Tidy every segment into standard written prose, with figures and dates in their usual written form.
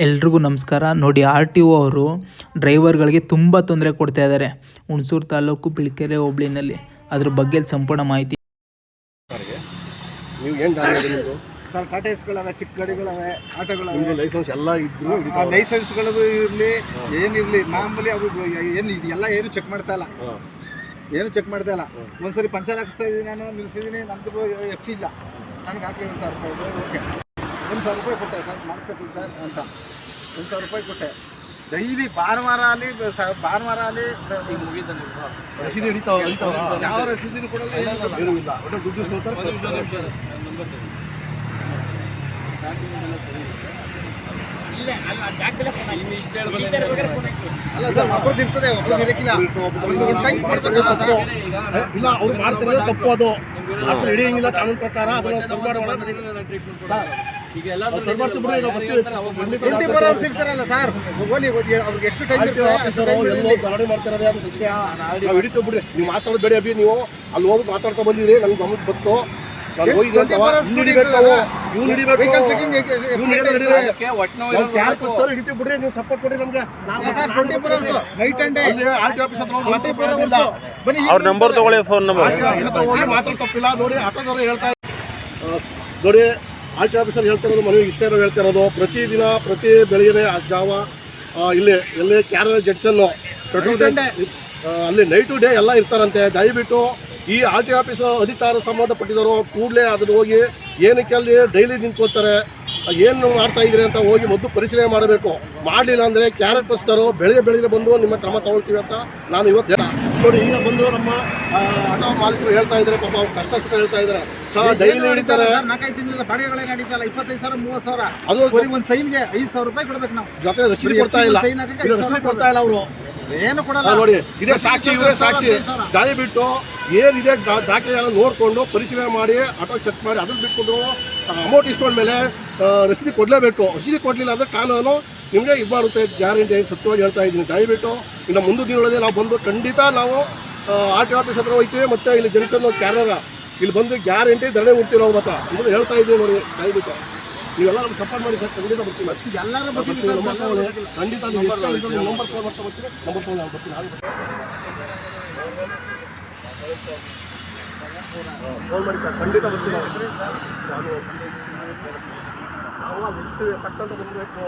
ಎಲ್ರಿಗೂ ನಮಸ್ಕಾರ. ನೋಡಿ, RTO ಅವರು ಡ್ರೈವರ್ಗಳಿಗೆ ತುಂಬ ತೊಂದರೆ ಕೊಡ್ತಾ ಇದ್ದಾರೆ ಹುಣಸೂರು ತಾಲೂಕು ಬಿಳಿಕೆರೆ ಹೋಬಳಿನಲ್ಲಿ. ಅದ್ರ ಬಗ್ಗೆ ಸಂಪೂರ್ಣ ಮಾಹಿತಿ. ನೀವು ಏನು ಗಾಡಿ ನಿಮ್ಮದು ಸರ್? ಟಾಟಾ ಎಸ್ಗಳವೆ, ಚಿಕ್ಕ ಗಾಡಿಗಳವೆ, ಆಟೋಗಳವೆ. ನಿಮ್ಮದು ಲೈಸೆನ್ಸ್ ಎಲ್ಲ ಇದ್ರು ಲೈಸೆನ್ಸ್ಗಳದು ಇರಲಿ ಏನಿರಲಿ, ಮಾಮೂಲಿ ಅವರು ಏನು ಎಲ್ಲ ಏನು ಚೆಕ್ ಮಾಡ್ತಾ ಇಲ್ಲ, ಏನು ಚೆಕ್ ಮಾಡ್ತಾ ಇಲ್ಲ. ಒಂದ್ಸರಿ ಪಂಚರ್ ಹಾಕಿಸ್ತಾ ಇದ್ದೀನಿ, ನಾನು ನಿಲ್ಲಿಸಿದ್ದೀನಿ, ನಂದು ಎಫ್ ಇಲ್ಲ, ನನಗೆ ಹಾಕಲಿ 1,000 ರೂಪಾಯಿ. ಓಕೆ, 1,000 ರೂಪಾಯಿ ಕೊಟ್ಟೆ ಸರ್, ಮಾಡಿಸ್ಕೊತೀವಿ ಸರ್ ಅಂತ 1,000 ರೂಪಾಯಿ ಕೊಟ್ಟೆ. ಡೈಲಿ ಭಾನುವಾರ ಅಲ್ಲಿ ರಸೀದಿ ಹಿಡಿತಾವ ಯಾವ ರಸೀದಿನೂ ಕೊಡಲ್ಲ, ಅಲ್ಲ ಸರ್, ಮಕ್ಕಳು ಇರ್ತದೆ, ಒಬ್ಬರು ಇರಕ್ಕಿಲ್ಲ. ಇಲ್ಲ, ಅವ್ರು ಮಾಡ್ತಿರೋದು ತಪ್ಪು. ಅದು ಹಿಡಿಯಂಗಿಲ್ಲ ಕಾನೂನು ಪ್ರಕಾರ. ಅದನ್ನ ಇರ್ತಾರಲ್ಲ ಸರ್, ಅವ್ರಿಗೆ ಎಷ್ಟು ಟೈಮ್ ಗಾಡಿ ಮಾಡ್ತಿರೋದೇ ಅದು ಸತ್ಯ. ನಾವು ಹಿಡಿತು ಬಿಡ್ರಿ, ನೀವು ಮಾತಾಡೋದು ಬೇಡ ಅಭಿ. ನೀವು ಅಲ್ಲಿ ಹೋಗಿ ಮಾತಾಡ್ತಾ ಬಂದಿರಿ, ನನ್ಗೆ ಗಮನಕ್ಕೆ ಬಂತು. ನಾನು ಹೋಗಿದ್ದೆ ಅಂತ ಹಿಡಿತೀವಿ ಬಿಡ್ರಿ. ನೀವು ಸಪೋರ್ಟ್ ಕೊಡ್ರಿ ನಮ್ಗೆ. Night and day RT office ಹತ್ರ ಹೋಗಿ ಬನ್ನಿ, ಅವ್ರ ನಂಬರ್ ತಗೊಳ್ಳಿ, ಫೋನ್ ನಂಬರ್. ಆರ್ಟಿ ಆಫೀಸ್ ಹತ್ರ ಹೋಗಿ ಮಾತ್ರ ತಪ್ಪಿಲ್ಲ. ನೋಡಿ, ಆಟೋದವರು ಹೇಳ್ತಾ ನೋಡಿ, ಆರ್ಟಿ ಆಫೀಸರ್ ಹೇಳ್ತಾ ಇರೋದು ಮನೆಗೆ ಇಷ್ಟೇ ಹೇಳ್ತಾ ಇರೋದು. ಪ್ರತಿದಿನ ಪ್ರತಿ ಬೆಳಗ್ಗೆ ಜಾವ ಇಲ್ಲಿ ಕ್ಯಾರಲ್ ಜಂಕ್ಷನ್ನು ಪೆಟ್ರೋಲ್ ಅಲ್ಲಿ ನೈಟ್ ಟು ಡೇ ಎಲ್ಲ ಇರ್ತಾರಂತೆ. ದಯವಿಟ್ಟು ಈ ಆರ್ ಟಿ ಆಫೀಸ್ ಅಧಿಕಾರ ಸಂಬಂಧಪಟ್ಟಿದ್ದವರು ಕೂಡಲೇ ಅದನ್ನು ಹೋಗಿ ಏನಕ್ಕೆ ಅಲ್ಲಿ ಡೈಲಿ ನಿಂತ್ಕೊಳ್ತಾರೆ, ಏನು ಮಾಡ್ತಾ ಇದ್ರಿ ಅಂತ ಹೋಗಿ ಮೊದಲು ಪರಿಶೀಲನೆ ಮಾಡಬೇಕು. ಮಾಡಲಿಲ್ಲ ಅಂದರೆ ಕ್ಯಾರೆಟ್ ಬಸ್ತಾರೋ ಬೆಳಗ್ಗೆ ಬಂದು ನಿಮ್ಮ ಕ್ರಮ ತಗೊಳ್ತೀವಿ ಅಂತ ನಾನು ಇವತ್ತು ನೋಡಿ. ಈಗ ಬಂದು ನಮ್ಮ ಆಟೋ ಮಾಲೀಕರು ಹೇಳ್ತಾ ಇದ್ದಾರೆ, ಪಾಪ ಅವ್ರು ಕಷ್ಟ ಹೇಳ್ತಾ ಇದ್ದಾರೆ. ಡೈಲಿ ಹಿಡಿತಾರೆ, 4-5 ತಿಂಗಳ ಬಾಡಿಗೆಗಳೇ ನಡೀತಲ್ಲ, 25,000-30,000. ಅದು ಬರೀ ಒಂದು ಸೈನ್ಗೆ 5,000 ರೂಪಾಯಿ ಕೊಡ್ಬೇಕು ನಾವು. ಜೊತೆ ರಸೀದಿ ಕೊಡ್ತಾ ಇಲ್ಲ, ರಸೀದಿ ಕೊಡ್ತಾ ಇಲ್ಲ ಅವರು, ಏನು ಕೊಡಲ್ಲ. ನೋಡಿ, ಇದೇ ಸಾಕ್ಷಿ, ಇವರೇ ಸಾಕ್ಷಿ. ದಯವಿಟ್ಟು ಏನಿದೆ ದಾಖಲೆ ನೋಡಿಕೊಂಡು ಪರಿಶೀಲನೆ ಮಾಡಿ ಆಟೋ ಚೆಕ್ ಮಾಡಿ ಅದನ್ನು ಬಿಟ್ಕೊಂಡು ಅಮೌಂಟ್ ಇಸ್ಕೊಂಡ್ಮೇಲೆ ರಸೀದಿ ಕೊಡಲೇಬೇಕು. ರಸೀದಿ ಕೊಡಲಿಲ್ಲ ಅಂದರೆ ಕಾನೂನು ನಿಮಗೆ ಇದು ಮಾಡುತ್ತೆ, ಗ್ಯಾರಂಟಿ ಸತ್ಯವಾಗಿ ಹೇಳ್ತಾ ಇದ್ದೀನಿ. ದಯವಿಟ್ಟು ಇನ್ನು ಮುಂದಿನ ದಿನಗಳಲ್ಲಿ ನಾವು ಬಂದು ಖಂಡಿತ ನಾವು ಆರ್ ಟಿ ಆಫೀಸ್ ಹತ್ರ ಹೋಗ್ತೀವಿ. ಮತ್ತು ಇಲ್ಲಿ ಜಂಕ್ಷನ್ ಕ್ಯಾರರ ಇಲ್ಲಿ ಬಂದು ಗ್ಯಾರಂಟಿ ಧರಣಿ ಉಡ್ತೀವಿ ನಾವು ಮಾತ್ರ. ಇದನ್ನು ಹೇಳ್ತಾ ಇದ್ದೀವಿ ನೋಡಿ. ದಯವಿಟ್ಟು ನೀವೆಲ್ಲ ನಮ್ಗೆ ಸಪೋರ್ಟ್ ಮಾಡಿ ಸರ್, ಖಂಡಿತ ಬರ್ತೀವಿ. ಎಲ್ಲರೂ ಖಂಡಿತ ನಂಬರ್ ಫೋನ್ ಮಾಡ್ತಾ ಬರ್ತೀವಿ. ನಂಬರ್ ಫೋನ್ ಬರ್ತೀನಿ, ಫೋನ್ ಮಾಡಿ ಸರ್, ಖಂಡಿತ ಬರ್ತೀವಿ ನಾವು. ನಾವು ಅಲ್ಲಿ ಕಟ್ಟಂತ ಬಂದಬೇಕು.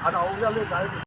ಅದು ಅವ್ರಿಗೆ ಅಲ್ಲಿ